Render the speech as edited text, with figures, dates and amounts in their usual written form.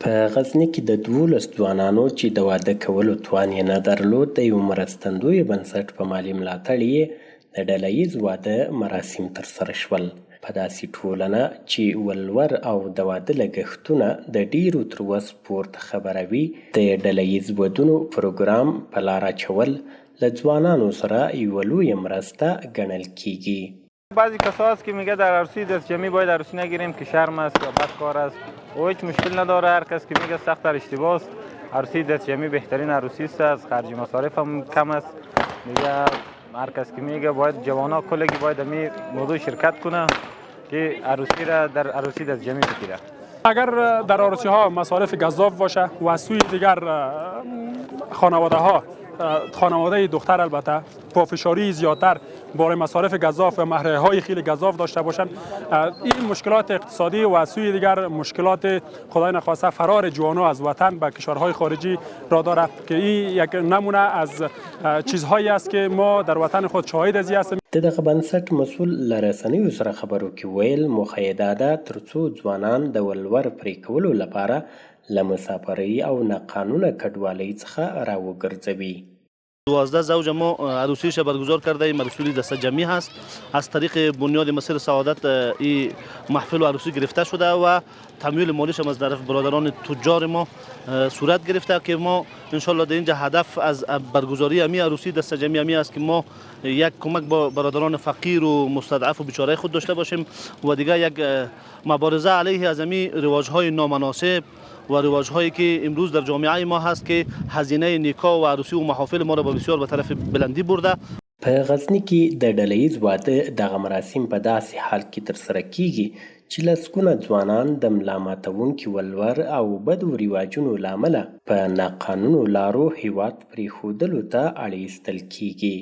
په غزني کې د 12 ځوانانو چې د واده کولو توان یې نه درلود د یو مرستندوی بنسټ په مالي ملاتړ یې د ډله ییز واده مراسم ترسره شول. په داسې ټولنه چې ولور او د واده لګښتونه د ډیرو تر وس پورته خبروي، د ډله ییز ودونو پروګرام په لار اچول له ځوانانو سره یوه لویه مرسته ګڼل کیږي. بعضی کسا هست که میگه در عروسی دست جمعی باید عروسی نگیریم که شرم است یا بد کار است و هیچ مشکل نداره. هر کس که میگه سخت در اشتباه است. عروسی دست جمعی بهترین عروسی است، از خرج مصارف هم کم است. میگه هر کس که میگه باید جوانا کلگی باید می موضوع شرکت کنه که عروسی را در عروسی دست جمعی بگیره. اگر در عروسی ها مصارف گزاف باشه و از سوی دیگر خانواده دختر البته پافشاری زیادتر برای مصارف گزاف و مهریه های خیلی گزاف داشته باشند، این مشکلات اقتصادی و از سوی دیگر مشکلات خدای نخواسته فرار جوانان از وطن به کشورهای خارجی را دارد که این یک نمونه از چیزهایی است که ما در وطن خود شاهد ازی هستیم. د دغه بنسټ مسؤل له رسنیو سره خبرو کې ویل موخه یې دا ده تر څو ځوانان د ولور پرې کولو لپاره له مسافرۍ او ناقانونه کډوالۍ څخه راوګرځوي. 12 زوج ما عروسیش برگزار کرده ایم. عروسی دست جمعی هست. از طریق بنیاد مسیر سعادت این محفل و عروسی گرفته شده و تمویل مالیش هم از طرف برادران تجار ما صورت گرفته که ما انشالله در اینجا هدف از برگزاری امی عروسی دست جمعی امی است که ما یک کمک با برادران فقیر و مستضعف و بیچاره خود داشته باشیم و دیگه یک مبارزه علیه از امی رواج‌های نامناسب و رواج‌هایی که امروز در جامعه ما هست که هزینه نکاح و عروسی و محافل ما را بسیار به طرف بلندی برده. په غزني کې د ډله ییز واده دغه مراسم په داسې حال کې ترسره کیږي چې لسګونه ځوانان د ملا ماتونکي ولور او بدو رواجونو له امله په ناقانونو لارو هیواد پرېښودلو ته اړ ایستل کیږي.